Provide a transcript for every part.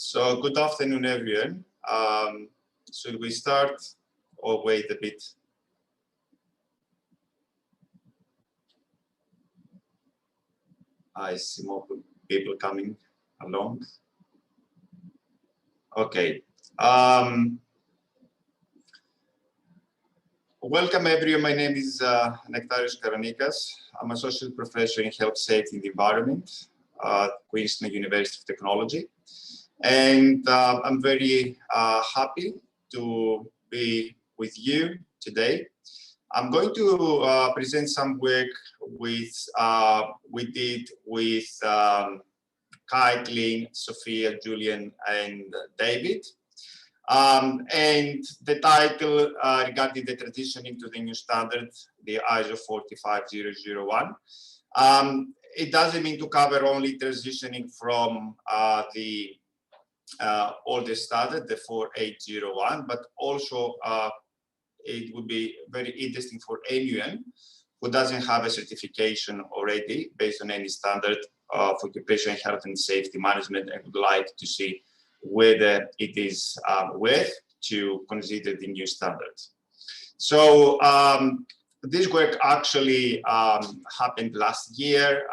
So good afternoon, everyone. Should we start or wait a bit? I see more people coming along. Okay. Welcome, everyone. My name is Nektarios Karanikas. I'm Associate Professor in Health, Safety and Environment at Queen's University of Technology. And I'm very happy to be with you today. I'm going to present some work we did with Caitlin, Sophia, Julian, and David. And the title regarding the transition into the new standard, the ISO 45001. It doesn't mean to cover only transitioning from the older standard, the 4801, but also it would be very interesting for anyone who doesn't have a certification already based on any standard of occupational health and safety management and would like to see whether it is worth to consider the new standards. So this work actually happened last year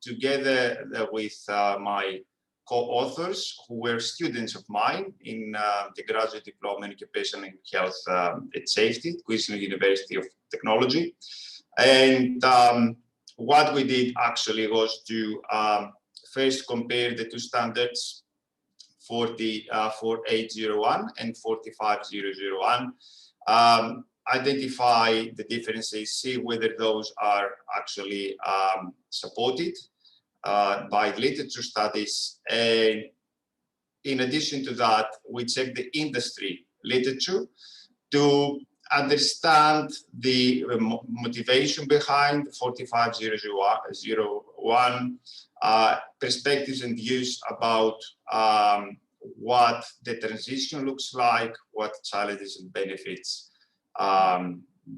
together with my co-authors who were students of mine in the graduate diploma in occupational health and safety at Queen's University of Technology. And what we did actually was to first compare the two standards, 4801 and 45001, identify the differences, see whether those are actually supported by literature studies. And in addition to that, we check the industry literature to understand the motivation behind 45001, perspectives and views about what the transition looks like, what challenges and benefits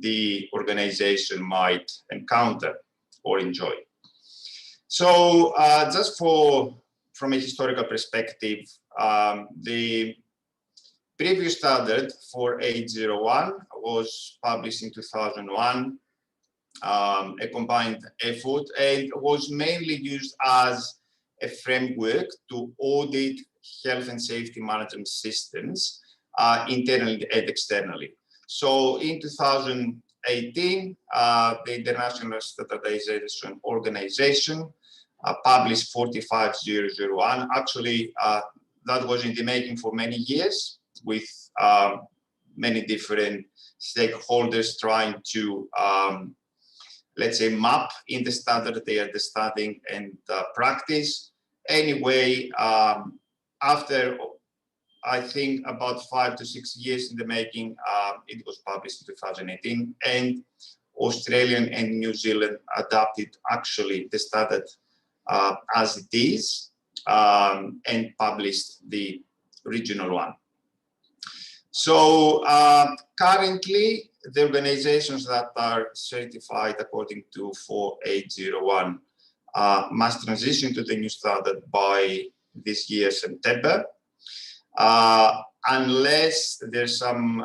the organization might encounter or enjoy. So just from a historical perspective, the previous standard 4801 was published in 2001, a combined effort, and was mainly used as a framework to audit health and safety management systems internally and externally. So in 2018, the International Standardization Organization published 45001. Actually, that was in the making for many years with many different stakeholders trying to, let's say, map in the standard their understanding and practice. Anyway, after I think about 5 to 6 years in the making, it was published in 2018, and Australia and New Zealand adopted actually the standard as it is and published the regional one. So currently, the organizations that are certified according to 4801 must transition to the new standard by this year, September. Unless there's some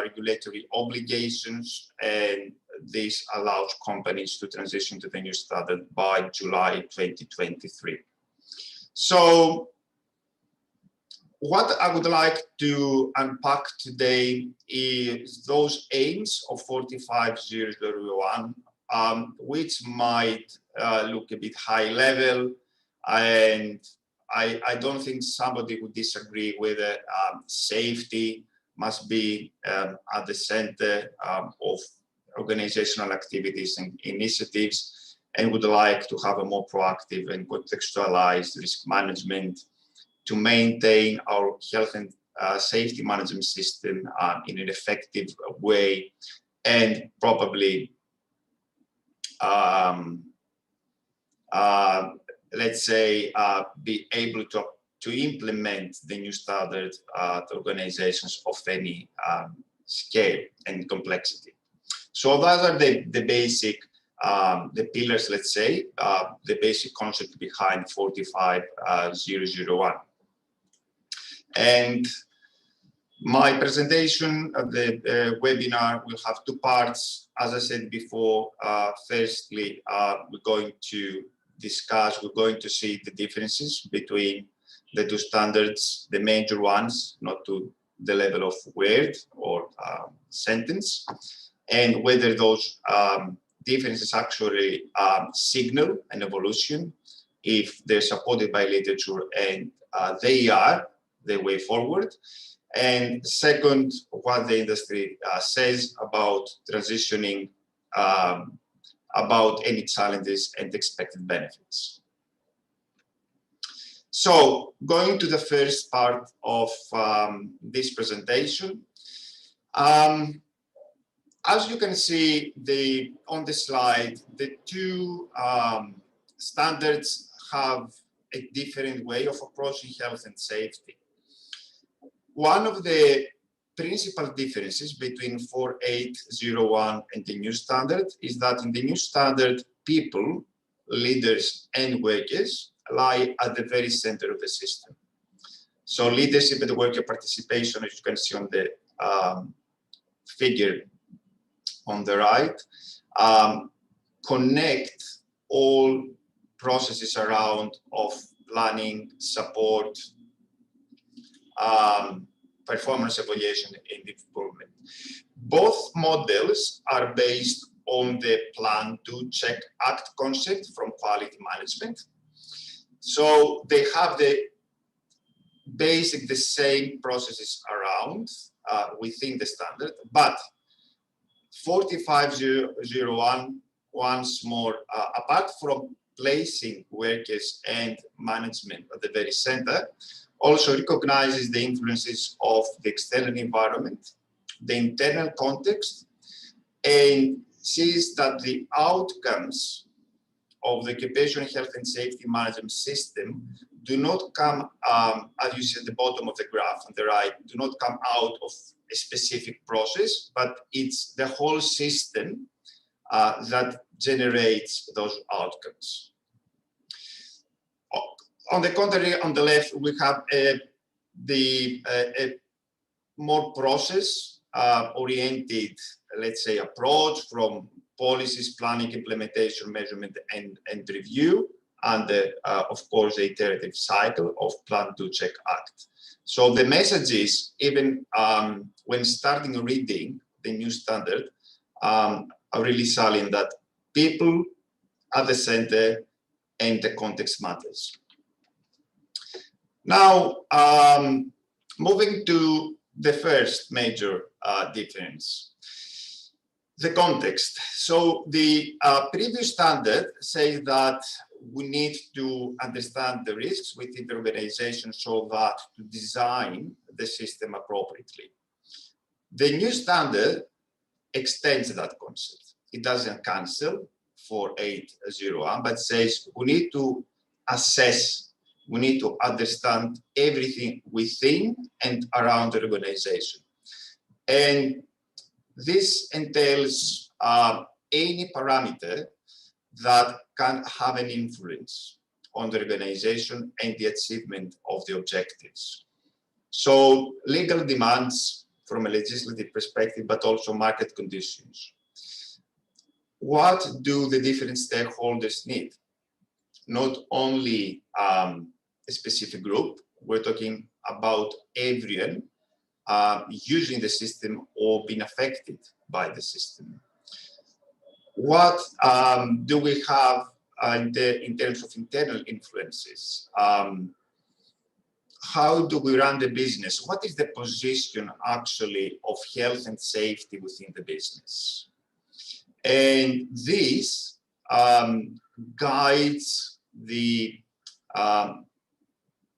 regulatory obligations, and this allows companies to transition to the new standard by July 2023. So what I would like to unpack today is those aims of 45001, which might look a bit high level, and I don't think somebody would disagree with it. Safety must be at the center of organizational activities and initiatives, and would like to have a more proactive and contextualized risk management to maintain our health and safety management system in an effective way, and probably let's say, be able to implement the new standard to organizations of any scale and complexity. So those are the basic, the pillars, let's say, the basic concept behind 45001. And my presentation of the webinar will have two parts. As I said before, firstly, we're going to see the differences between the two standards, the major ones, not to the level of word or sentence, and whether those differences actually signal an evolution, if they're supported by literature, and they are the way forward. And second, what the industry says about transitioning, about any challenges and expected benefits. So going to the first part of this presentation, as you can see on the slide, the two standards have a different way of approaching health and safety. One of the principal differences between 4801 and the new standard is that in the new standard, people, leaders, and workers lie at the very center of the system. So leadership and worker participation, as you can see on the figure on the right, connect all processes around of planning, support, performance evaluation, and improvement. Both models are based on the plan, do, check, act concept from quality management. So they have the same processes around within the standard, but 4501, once more, apart from placing workers and management at the very center, also recognizes the influences of the external environment, the internal context, and sees that the outcomes of the occupational health and safety management system do not come, as you see at the bottom of the graph on the right, do not come out of a specific process, but it's the whole system that generates those outcomes. On the contrary, on the left, we have a more process-oriented, let's say, approach from policies, planning, implementation, measurement, and review, and of course, the iterative cycle of plan, do, check, act. So the message is, even when starting reading the new standard, are really salient that people at the center and the context matters. Now, moving to the first major difference, the context. So the previous standard says that we need to understand the risks within the organization so that to design the system appropriately. The new standard extends that concept. It doesn't cancel 4801, but says we need to assess, we need to understand everything within and around the organization. And this entails any parameter that can have an influence on the organization and the achievement of the objectives. So legal demands from a legislative perspective, but also market conditions. What do the different stakeholders need? Not only a specific group, we're talking about everyone using the system or being affected by the system. What do we have in terms of internal influences? How do we run the business? What is the position actually of health and safety within the business? And this guides the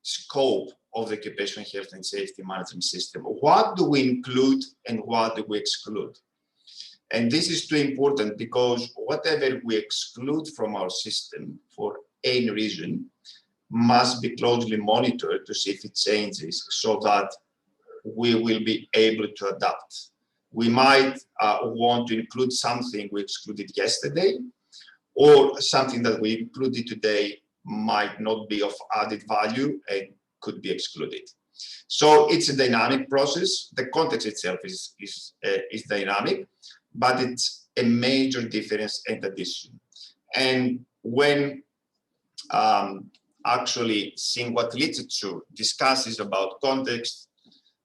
scope of the occupational health and safety management system. What do we include and what do we exclude? And this is too important because whatever we exclude from our system for any reason must be closely monitored to see if it changes so that we will be able to adapt. We might want to include something we excluded yesterday, or something that we included today might not be of added value and could be excluded. So it's a dynamic process. The context itself is dynamic, but it's a major difference and addition. And when actually seeing what literature discusses about context,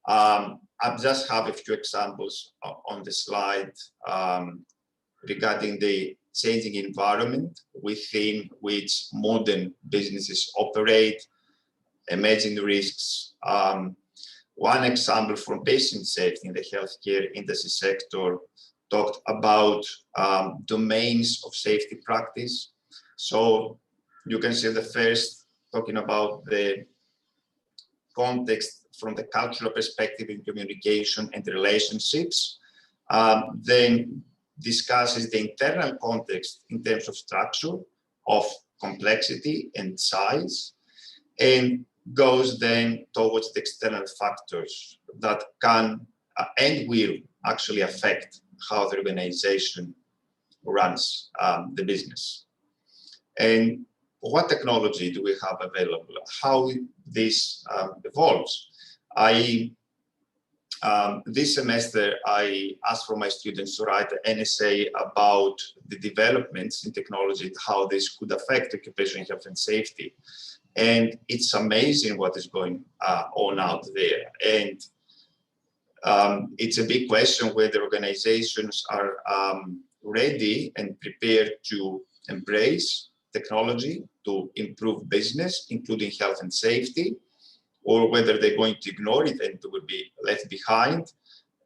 I just have a few examples on the slide regarding the changing environment within which modern businesses operate, emerging risks. One example from patient safety in the healthcare industry sector talked about domains of safety practice. So you can see the first talking about the context from the cultural perspective in communication and relationships, then discusses the internal context in terms of structure, of complexity and size, and goes then towards the external factors that can and will actually affect how the organization runs the business. And what technology do we have available? How this evolves? This semester, I asked for my students to write an essay about the developments in technology, how this could affect occupational health and safety. And it's amazing what is going on out there. And it's a big question whether organizations are ready and prepared to embrace technology to improve business, including health and safety, or whether they're going to ignore it and will be left behind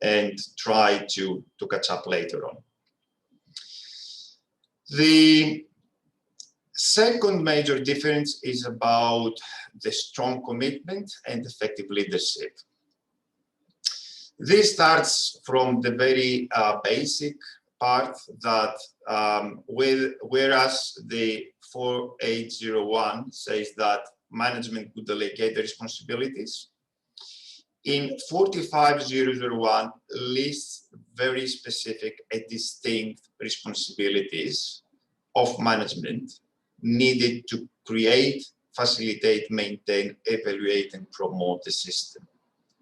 and try to catch up later on. The second major difference is about the strong commitment and effective leadership. This starts from the very basic part that whereas the 4801 says that management could delegate the responsibilities, in 45001 lists very specific and distinct responsibilities of management needed to create, facilitate, maintain, evaluate, and promote the system.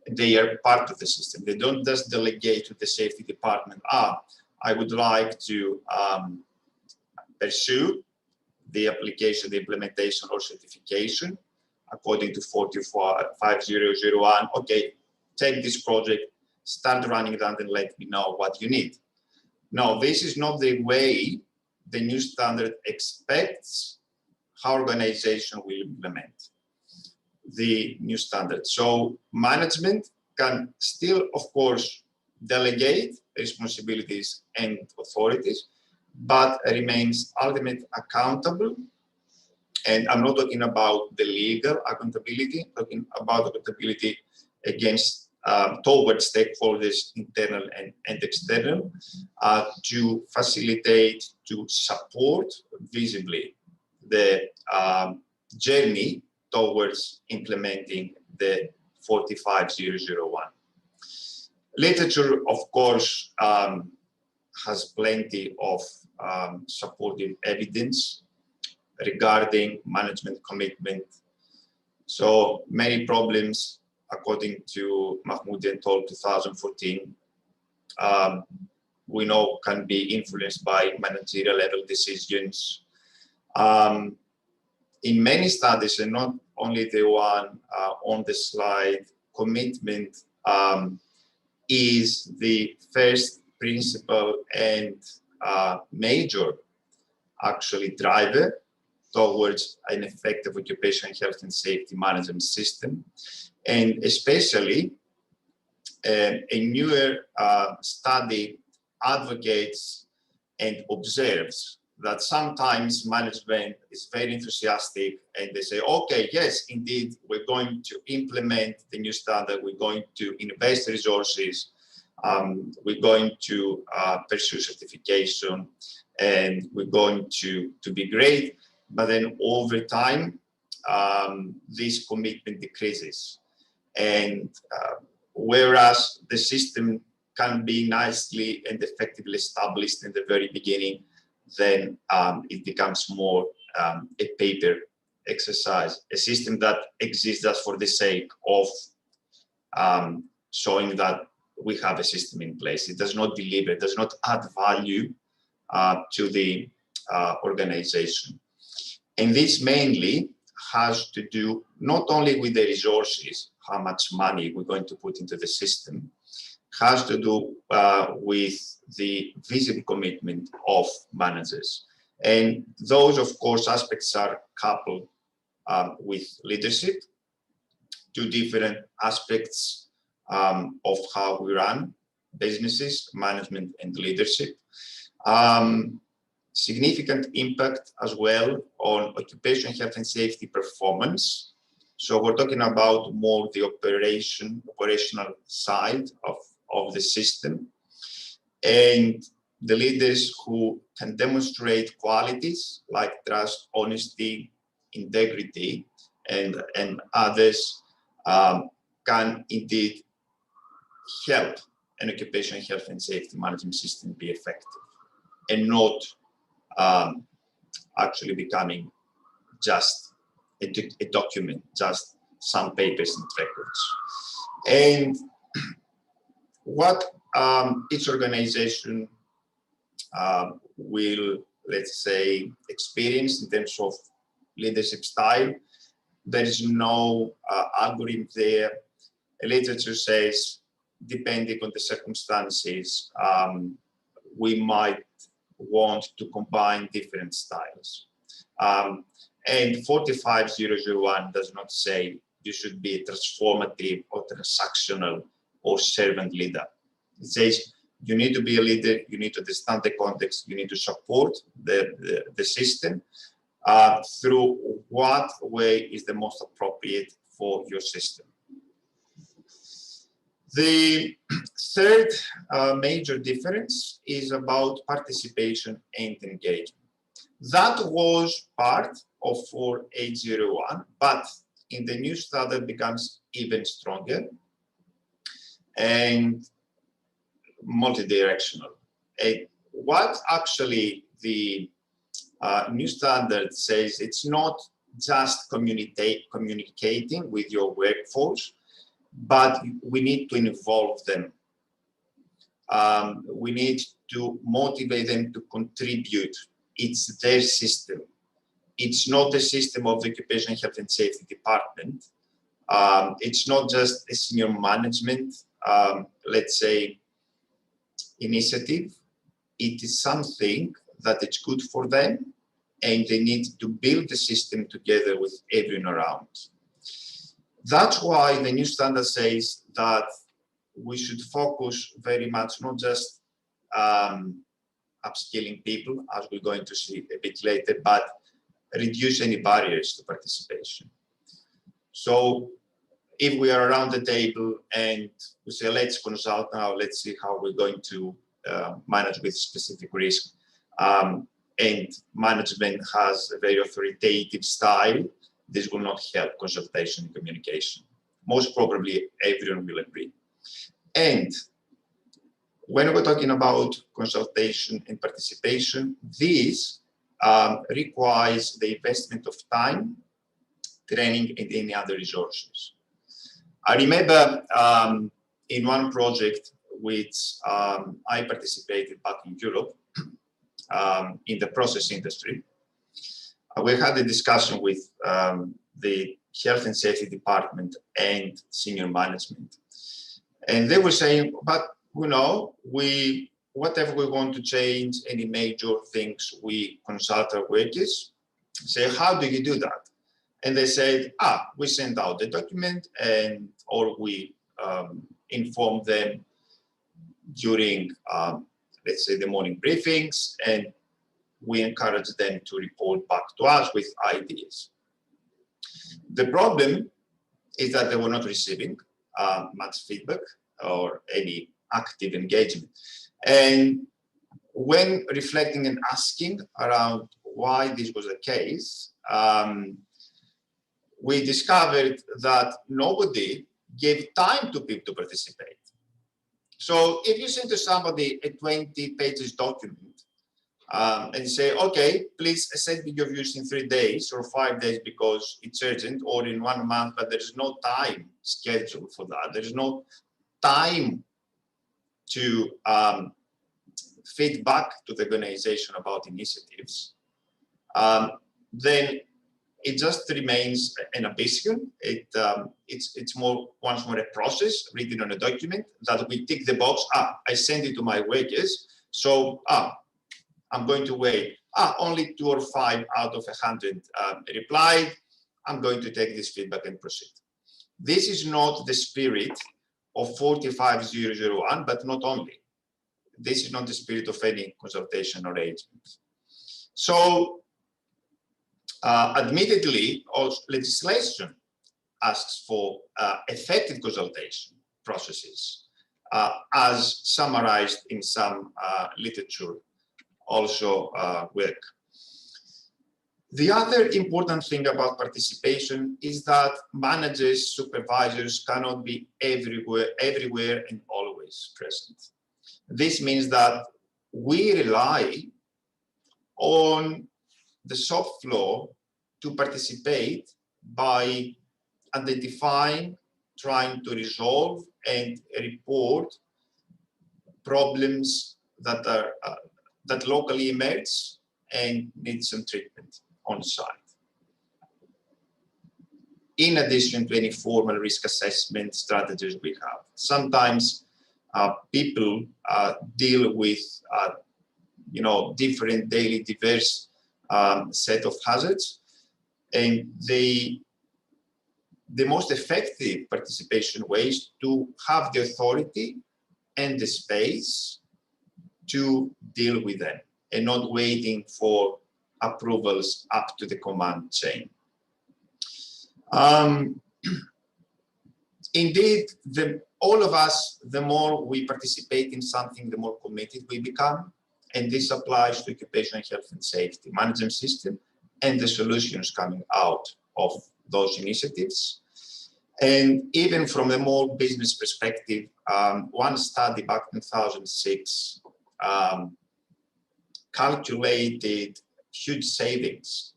They are part of the system. They don't just delegate to the safety department, I would like to pursue the application, the implementation, or certification according to 45001. Okay, take this project, start running that, and let me know what you need. No, this is not the way the new standard expects how organization will implement the new standard. So management can still, of course, delegate responsibilities and authorities, but remains ultimately accountable. And I'm not talking about the legal accountability, I'm talking about accountability against towards stakeholders, internal and external, to facilitate, to support visibly the journey towards implementing the 45001. Literature, of course, has plenty of supportive evidence regarding management commitment. So many problems, according to Mahmoudi and Toll 2014, we know can be influenced by managerial level decisions. In many studies, and not only the one on the slide, commitment is the first principal and major actually driver towards an effective occupational health and safety management system. And especially a newer study advocates and observes that sometimes management is very enthusiastic and they say, okay, yes, indeed, we're going to implement the new standard, we're going to invest resources, we're going to pursue certification, and we're going to be great. But then over time, this commitment decreases. And whereas the system can be nicely and effectively established in the very beginning, then it becomes more a paper exercise, a system that exists just for the sake of showing that we have a system in place. It does not deliver, it does not add value to the organization. And this mainly has to do not only with the resources, how much money we're going to put into the system, has to do with the visible commitment of managers. And those, of course, aspects are coupled with leadership, two different aspects of how we run businesses, management and leadership. Significant impact as well on occupational health and safety performance. So we're talking about more the operational side of the system, and the leaders who can demonstrate qualities like trust, honesty, integrity, and others can indeed help an occupational health and safety management system be effective, and not actually becoming just a document, just some papers and records. And what each organization will, let's say, experience in terms of leadership style, there is no algorithm there. The literature says, depending on the circumstances, we might want to combine different styles. And 45001 does not say you should be a transformative or transactional or servant leader. It says you need to be a leader, you need to understand the context, you need to support the system through what way is the most appropriate for your system. The third major difference is about participation and engagement. That was part of 4801, but in the new standard becomes even stronger and multi-directional. What actually the new standard says, it's not just communicating with your workforce, but we need to involve them. We need to motivate them to contribute. It's their system. It's not the system of the Occupational Health and Safety Department. It's not just a senior management, let's say, initiative. It is something that it's good for them, and they need to build the system together with everyone around. That's why the new standard says that we should focus very much, not just upskilling people, as we're going to see a bit later, but reduce any barriers to participation. So if we are around the table and we say, let's consult now, let's see how we're going to manage with specific risk, and management has a very authoritative style, this will not help consultation and communication. Most probably everyone will agree. And when we're talking about consultation and participation, this requires the investment of time, training, and any other resources. I remember in one project which I participated back in Europe, in the process industry, we had a discussion with the Health and Safety Department and senior management. And they were saying, but you know, whatever we want to change, any major things, we consult our workers. Say, how do you do that? And they said, we send out the document, and or we inform them during, let's say, the morning briefings, and we encourage them to report back to us with ideas. The problem is that they were not receiving much feedback or any active engagement. And when reflecting and asking around why this was the case, we discovered that nobody gave time to people to participate. So if you send to somebody a 20 pages document, and say, okay, please send me your views in 3 days or 5 days because it's urgent, or in 1 month, but there's no time schedule for that. There's no time to feed back to the organization about initiatives. Then it just remains an ambition. It's more, once more, a process written on a document that we tick the box. I send it to my workers, so I'm going to wait. Only 2 or 5 out of 100 replied. I'm going to take this feedback and proceed. This is not the spirit of 45001, but not only. This is not the spirit of any consultation or agent. So, admittedly, legislation asks for effective consultation processes, as summarized in some literature also work. The other important thing about participation is that managers, supervisors cannot be everywhere and always present. This means that we rely on the shop floor to participate by identifying, trying to resolve and report problems that are that locally emerge and need some treatment on site. In addition to any formal risk assessment strategies we have, sometimes people deal with different daily diverse set of hazards, and the most effective participation ways to have the authority and the space to deal with them and not waiting for approvals up to the command chain. Indeed, all of us, the more we participate in something, the more committed we become. And this applies to occupational health and safety management system and the solutions coming out of those initiatives. And even from a more business perspective, one study back in 2006 calculated huge savings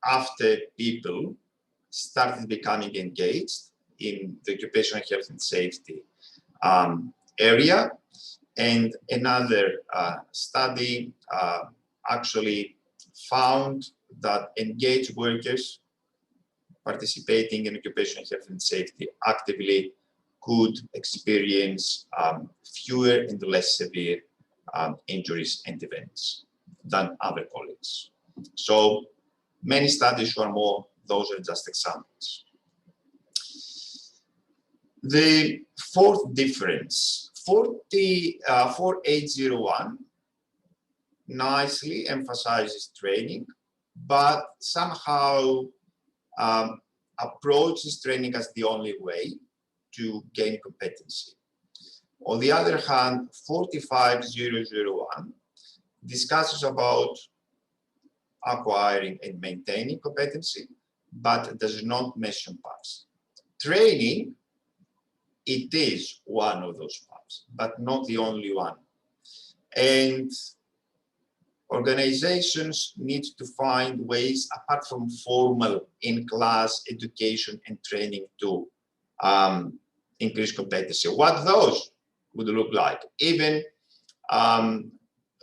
after people started becoming engaged in the occupational health and safety area. And another study actually found that engaged workers participating in occupational health and safety actively could experience fewer and less severe injuries and events than other colleagues. So many studies show more, those are just examples. The fourth difference, 4801 nicely emphasizes training, but somehow approaches training as the only way to gain competency. On the other hand, 45001 discusses about acquiring and maintaining competency, but does not mention paths. Training, it is one of those paths, but not the only one. And organizations need to find ways, apart from formal in-class education and training, to increase competency. What those would look like? Even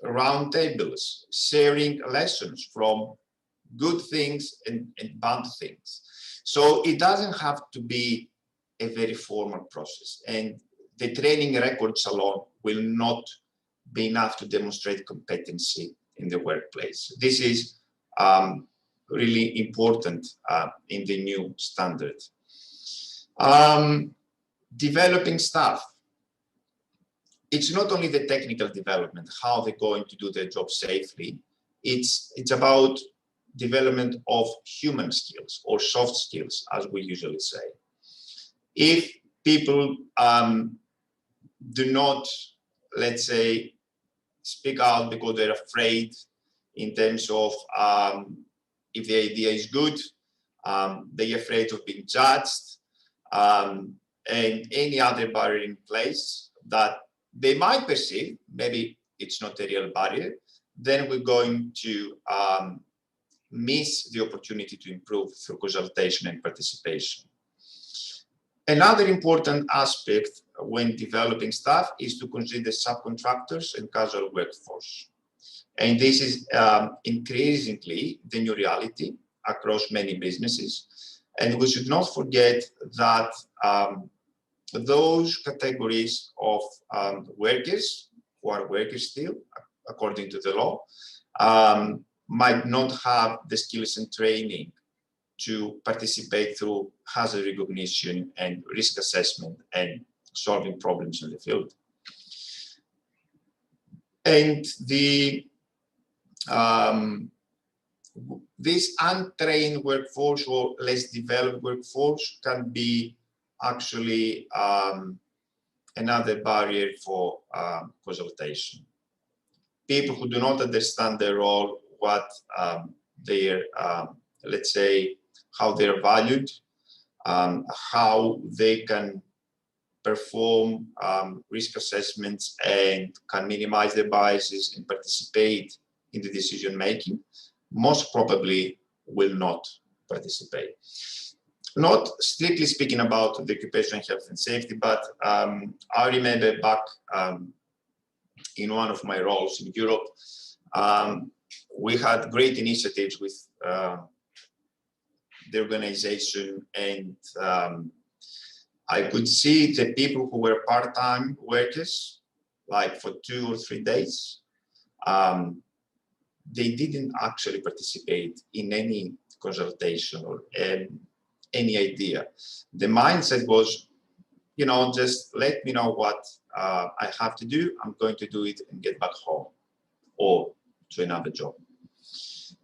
roundtables, sharing lessons from good things and bad things. So it doesn't have to be a very formal process, and the training records alone will not be enough to demonstrate competency in the workplace. This is really important in the new standard. Developing staff. It's not only the technical development, how they're going to do their job safely. It's about development of human skills or soft skills, as we usually say. If people do not, let's say, speak out because they're afraid in terms of if the idea is good, they're afraid of being judged, and any other barrier in place that they might perceive, maybe it's not a real barrier, then we're going to miss the opportunity to improve through consultation and participation. Another important aspect when developing staff is to consider subcontractors and casual workforce. And this is increasingly the new reality across many businesses. And we should not forget that those categories of workers, who are workers still, according to the law, might not have the skills and training to participate through hazard recognition and risk assessment and solving problems in the field. And this untrained workforce or less developed workforce can be actually another barrier for consultation. People who do not understand their role, what their, let's say, how they're valued, how they can perform risk assessments and can minimize their biases and participate in the decision making, most probably will not participate. Not strictly speaking about the occupational health and safety, but I remember back in one of my roles in Europe, we had great initiatives with the organization, and I could see the people who were part-time workers, like for 2 or 3 days, they didn't actually participate in any consultation or any idea. The mindset was, you know, just let me know what I have to do. I'm going to do it and get back home or to another job.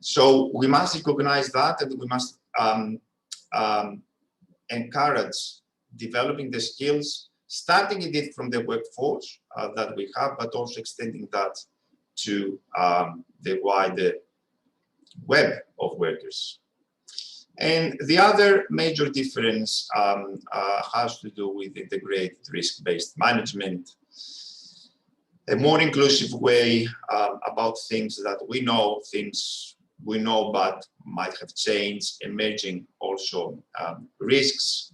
So we must recognize that, and we must encourage developing the skills, starting it from the workforce that we have, but also extending that to the wider web of workers. And the other major difference has to do with integrated risk-based management, a more inclusive way about things that we know, things we know but might have changed, emerging also risks.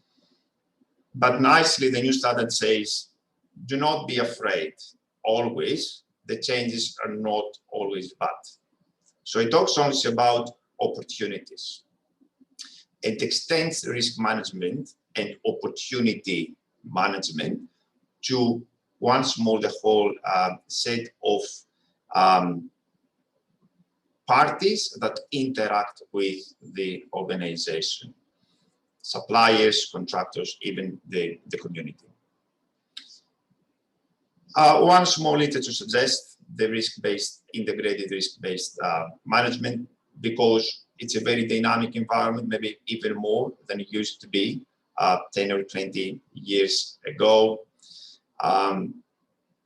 But nicely, the new standard says, do not be afraid always. The changes are not always bad. So it talks also about opportunities. It extends risk management and opportunity management to once more the whole set of parties that interact with the organization, suppliers, contractors, even the community. One small literature suggests the risk-based, integrated risk-based management, because it's a very dynamic environment, maybe even more than it used to be 10 or 20 years ago.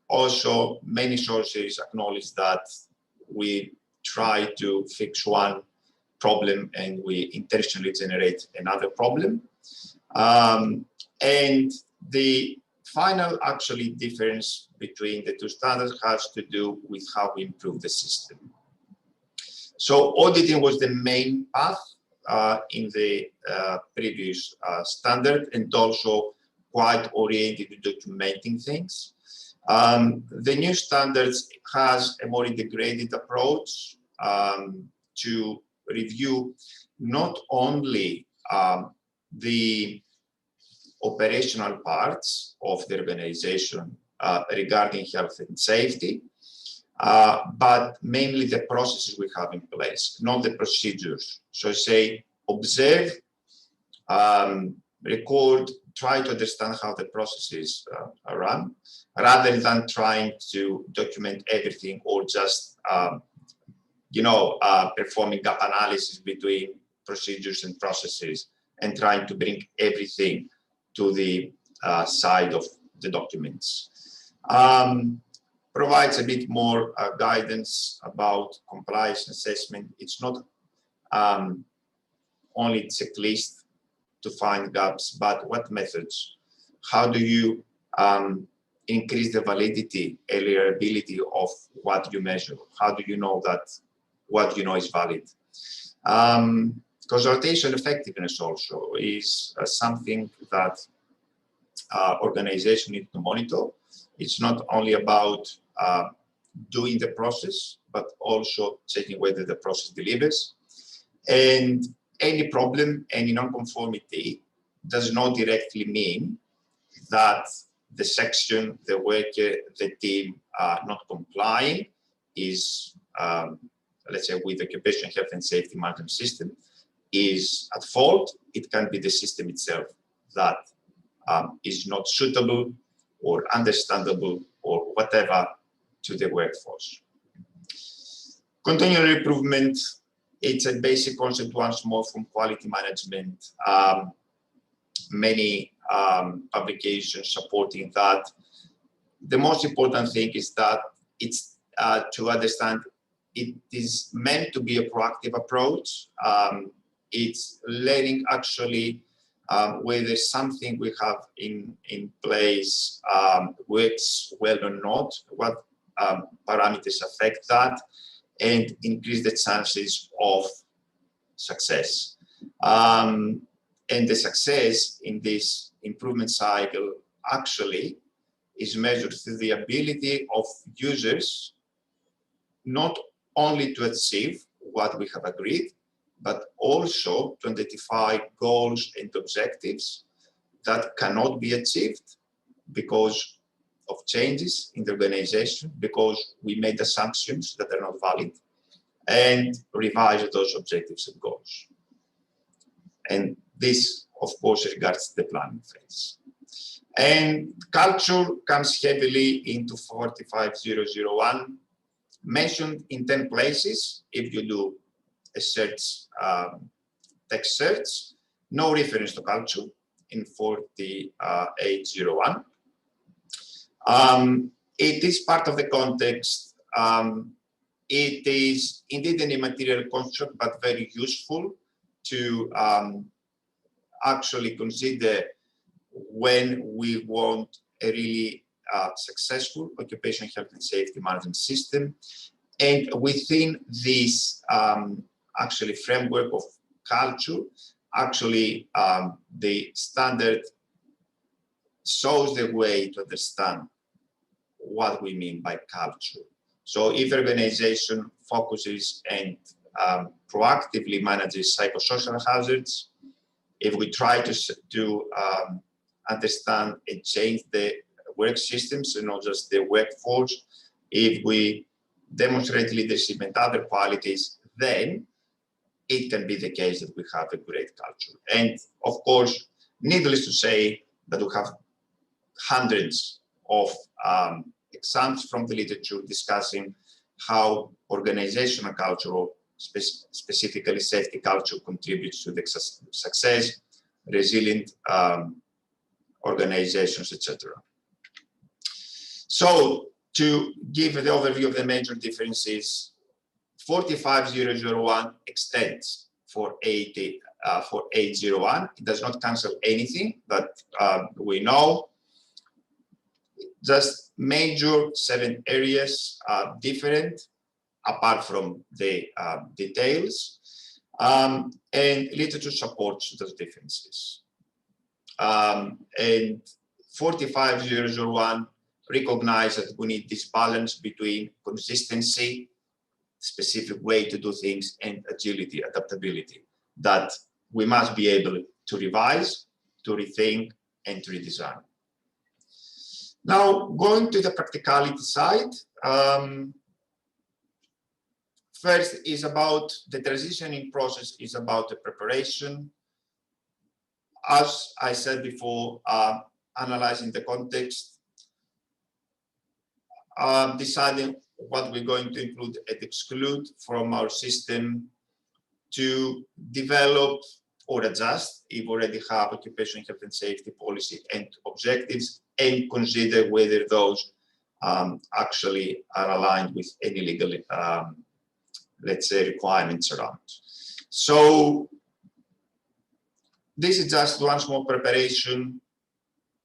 Also, many sources acknowledge that we try to fix one problem and we intentionally generate another problem. And the final actually difference between the two standards has to do with how we improve the system. So auditing was the main path in the previous standard, and also quite oriented to documenting things. The new standards has a more integrated approach to review not only the operational parts of the organization regarding health and safety, but mainly the processes we have in place, not the procedures. So say, observe, record, try to understand how the processes are run, rather than trying to document everything or just, performing gap analysis between procedures and processes and trying to bring everything to the side of the documents. Provides a bit more guidance about compliance assessment. It's not only a checklist to find gaps, but what methods? How do you increase the validity and reliability of what you measure. How do you know that what you know is valid? Consultation effectiveness also is something that organization need to monitor. It's not only about doing the process, but also checking whether the process delivers. And any problem, any non-conformity does not directly mean that the section, the worker, the team are not complying is, let's say, with the occupational health and safety management system is at fault. It can be the system itself that is not suitable or understandable or whatever to the workforce. Continual improvement, it's a basic concept once more from quality management. Many publications supporting that. The most important thing is that it's to understand it is meant to be a proactive approach. It's learning actually whether something we have in place works well or not, what parameters affect that, and increase the chances of success. And the success in this improvement cycle actually is measured through the ability of users not only to achieve what we have agreed, but also to identify goals and objectives that cannot be achieved because of changes in the organization, because we made assumptions that are not valid, and revise those objectives and goals. And this, of course, regards the planning phase. And culture comes heavily into 45001, mentioned in 10 places. If you do a search, text search, no reference to culture in 48001. It is part of the context. It is indeed an immaterial construct, but very useful to actually consider when we want a really successful occupational health and safety management system. And within this actually framework of culture, actually the standard shows the way to understand what we mean by culture. So if the organization focuses and proactively manages psychosocial hazards, if we try to understand and change the work systems and not just the workforce, if we demonstrate leadership and other qualities, then it can be the case that we have a great culture. And of course, needless to say that we have hundreds of examples from the literature discussing how organizational culture, specifically safety culture, contributes to the success, resilient organizations, etc. So to give the overview of the major differences, 45001 extends for 801. It does not cancel anything that we know. Just major 7 areas are different, apart from the details, and literature supports those differences. And 45001 recognizes that we need this balance between consistency, specific way to do things, and agility, adaptability, that we must be able to revise, to rethink, and to redesign. Now, going to the practicality side, first is about the transitioning process, is about the preparation. As I said before, analyzing the context, deciding what we're going to include and exclude from our system, to develop or adjust if we already have occupational health and safety policy and objectives, and consider whether those actually are aligned with any legal, let's say, requirements around. So this is just once more preparation,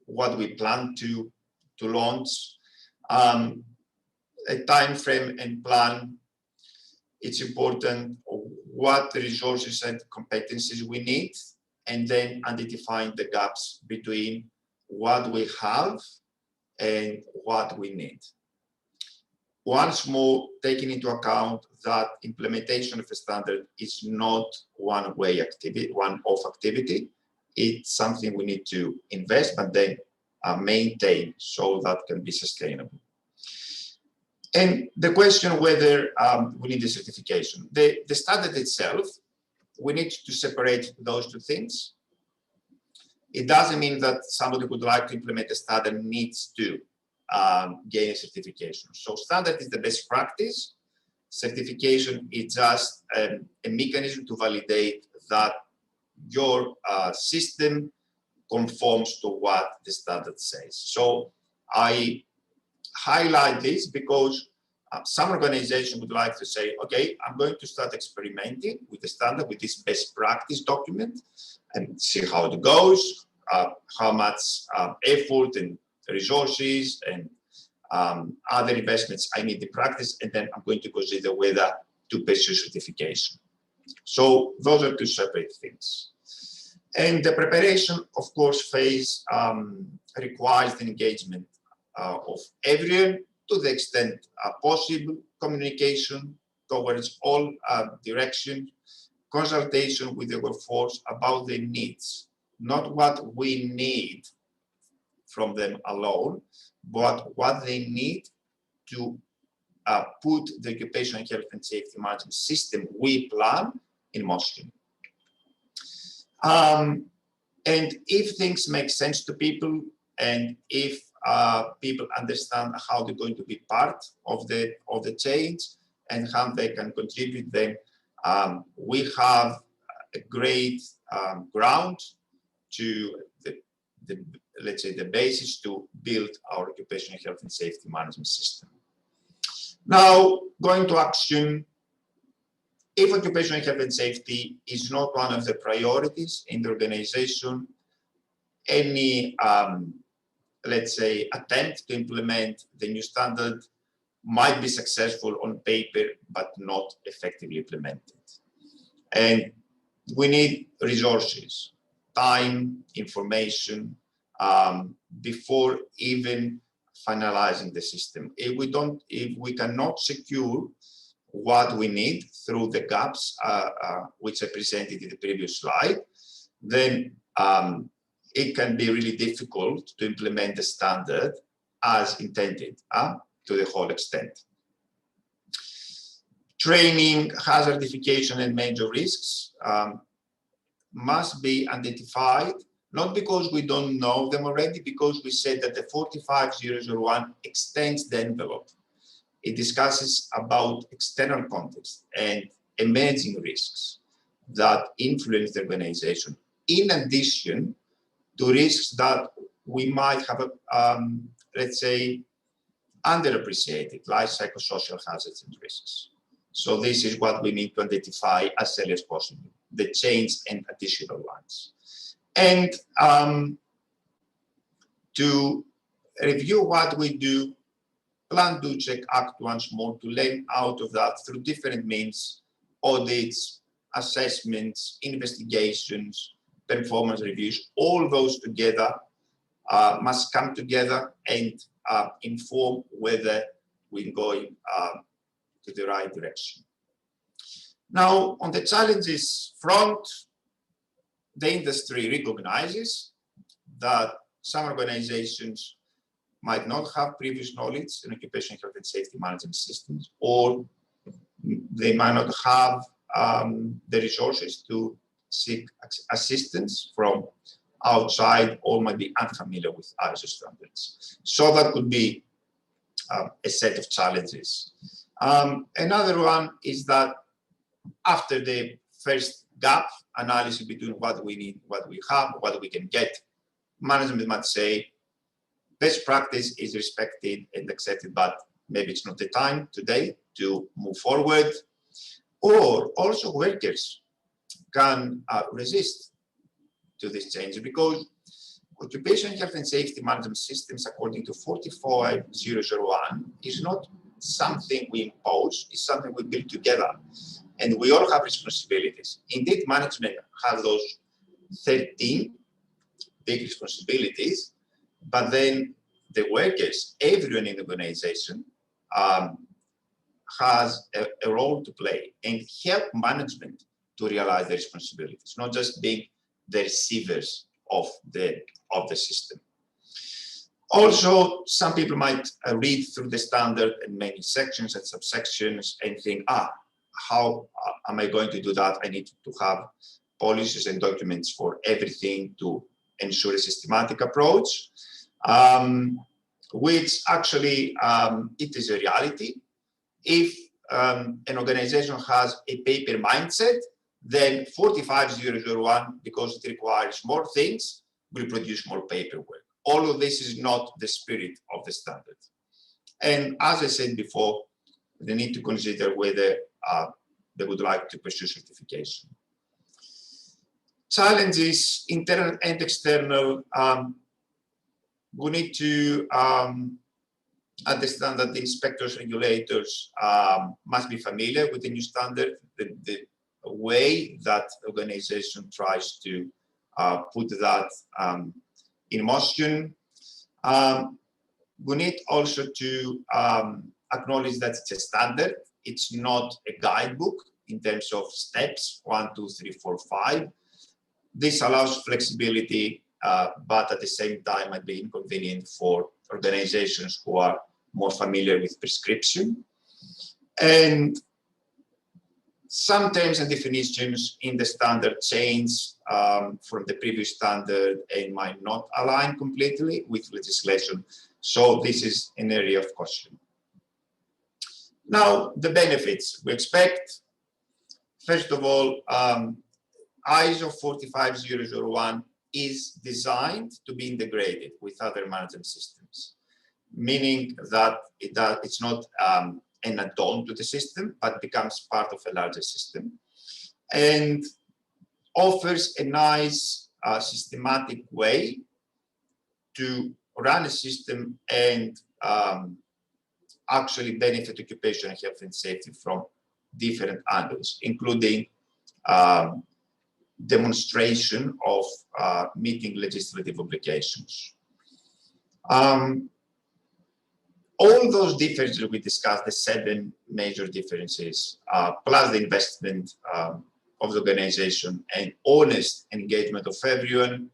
what we plan to launch, a time frame and plan. It's important what resources and competencies we need, and then identifying the gaps between what we have and what we need. Once more, taking into account that implementation of a standard is not one-way activity, one-off activity. It's something we need to invest, but then maintain so that can be sustainable. And the question whether we need the certification. The standard itself, we need to separate those two things. It doesn't mean that somebody who would like to implement a standard needs to gain a certification. So standard is the best practice. Certification is just a mechanism to validate that your system conforms to what the standard says. So I highlight this because some organization would like to say, okay, I'm going to start experimenting with the standard, with this best practice document, and see how it goes, how much effort and resources and other investments I need in practice, and then I'm going to consider whether to pursue certification. So those are two separate things. And the preparation, of course, phase requires the engagement of everyone to the extent possible, communication towards all directions, consultation with the workforce about their needs, not what we need from them alone, but what they need to put the occupational health and safety management system we plan in motion. And if things make sense to people, and if people understand how they're going to be part of the change and how they can contribute, then we have a great ground to let's say the basis to build our occupational health and safety management system. Now, going to action. If occupational health and safety is not one of the priorities in the organization, any let's say attempt to implement the new standard might be successful on paper but not effectively implemented. And we need resources, time, information before even finalizing the system. If we cannot secure what we need through the gaps which I presented in the previous slide, then it can be really difficult to implement the standard as intended to the whole extent. Training, hazardification, and major risks must be identified, not because we don't know them already, because we said that the 45001 extends the envelope. It discusses about external context and emerging risks that influence the organization, in addition to risks that we might have, let's say, underappreciated, like psychosocial hazards and risks. So this is what we need to identify as early as possible, the change and additional ones. And to review what we do, plan, do, check, act once more, to learn out of that through different means, audits, assessments, investigations, performance reviews. All those together must come together and inform whether we're going to the right direction. Now, on the challenges front, the industry recognizes that some organizations might not have previous knowledge in occupational health and safety management systems, or they might not have the resources to seek assistance from outside, or might be unfamiliar with ISO standards. So that could be a set of challenges. Another one is that after the first gap analysis between what we need, what we have, what we can get, management might say, best practice is respected and accepted, but maybe it's not the time today to move forward. Or also workers can resist to this change, because occupational health and safety management systems, according to 45001, is not something we impose, it's something we build together. And we all have responsibilities. Indeed, management has those 13 big responsibilities, but then the workers, everyone in the organization, has a role to play and help management to realize their responsibilities, not just being the receivers of the system. Also, some people might read through the standard and many sections and subsections and think, how am I going to do that? I need to have policies and documents for everything to ensure a systematic approach, which actually it is a reality. If an organization has a paper mindset, then 45001, because it requires more things, will produce more paperwork. All of this is not the spirit of the standard. And as I said before, they need to consider whether they would like to pursue certification. Challenges, internal and external. We need to understand that the inspectors, regulators must be familiar with the new standard, the way that organization tries to put that in motion. We need also to acknowledge that it's a standard. It's not a guidebook in terms of steps, 1, 2, 3, 4, 5. This allows flexibility, but at the same time might be inconvenient for organizations who are more familiar with prescription. And some terms and definitions in the standard change from the previous standard and might not align completely with legislation. So this is an area of caution. Now, the benefits we expect. First of all, ISO 45001 is designed to be integrated with other management systems, meaning that it's not an add-on to the system, but becomes part of a larger system, and offers a nice systematic way to run a system and actually benefit occupational health and safety from different angles, including demonstration of meeting legislative obligations. All those differences we discussed, the 7 major differences, plus the investment of the organization and honest engagement of everyone,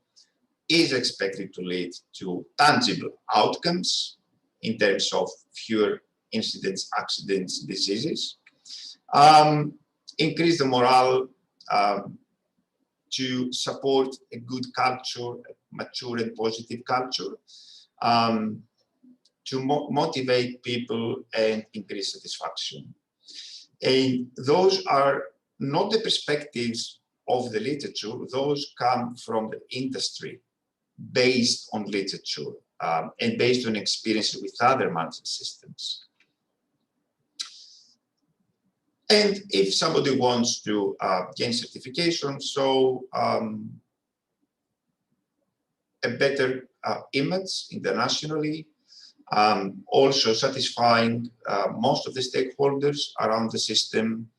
is expected to lead to tangible outcomes in terms of fewer incidents, accidents, diseases, increase the morale to support a good culture, a mature and positive culture, to motivate people and increase satisfaction. And those are not the perspectives of the literature, those come from the industry based on literature and based on experience with other management systems. And if somebody wants to gain certification, so a better image internationally, also satisfying most of the stakeholders around the system,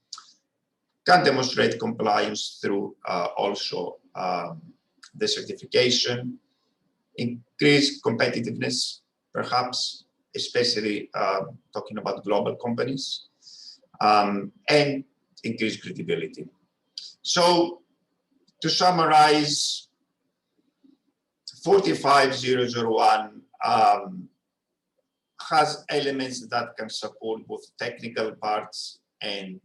can demonstrate compliance through also the certification, increase competitiveness, perhaps, especially talking about global companies, and increase credibility. So to summarize, 45001 has elements that can support both technical parts and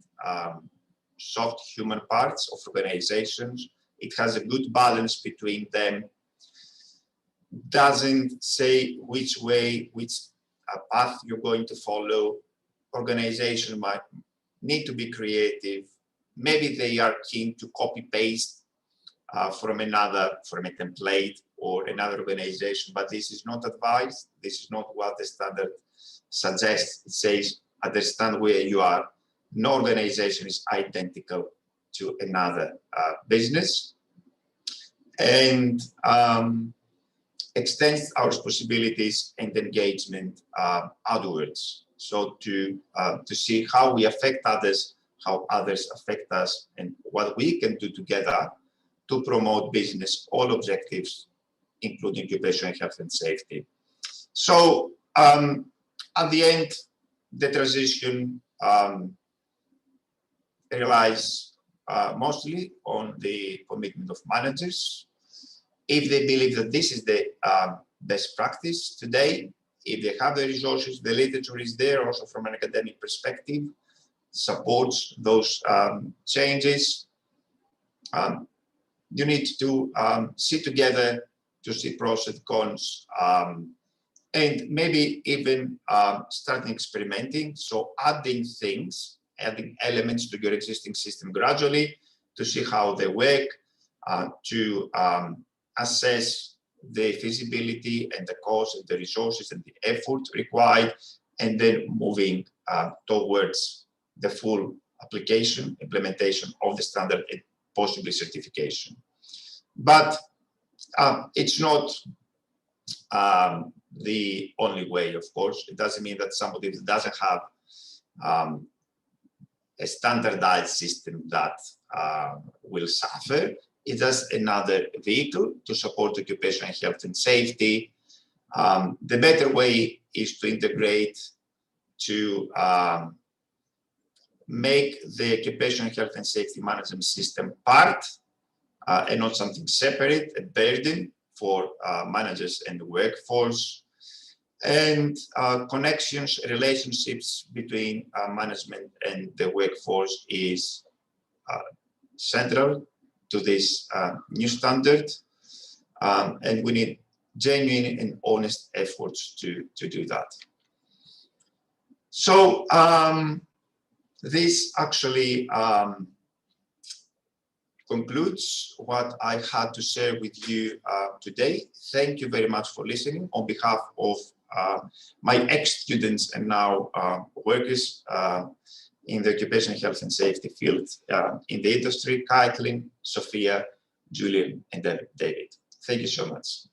soft human parts of organizations. It has a good balance between them. Doesn't say which way, which path you're going to follow. Organization might need to be creative. Maybe they are keen to copy paste from a template or another organization, but this is not advised. This is not what the standard suggests. It says, understand where you are. No organization is identical to another business. And extends our responsibilities and engagement outwards. So to see how we affect others, how others affect us, and what we can do together to promote business all objectives, including occupational health and safety. So at the end, the transition relies mostly on the commitment of managers. If they believe that this is the best practice today, if they have the resources, the literature is there also from an academic perspective, supports those changes. You need to sit together to see pros and cons, and maybe even starting experimenting. So adding things, adding elements to your existing system gradually to see how they work, to assess the feasibility and the cost and the resources and the effort required, and then moving towards the full application, implementation of the standard and possibly certification. But it's not the only way, of course. It doesn't mean that somebody that doesn't have a standardized system that will suffer. It is another vehicle to support occupational health and safety. The better way is to integrate, to make the occupational health and safety management system part and not something separate, a burden for managers and the workforce. And connections, relationships between management and the workforce is central to this new standard. And we need genuine and honest efforts to do that. So this actually concludes what I had to share with you today. Thank you very much for listening on behalf of my ex-students and now workers in the occupational health and safety field in the industry, Caitlin, Sophia, Julian, and David. Thank you so much.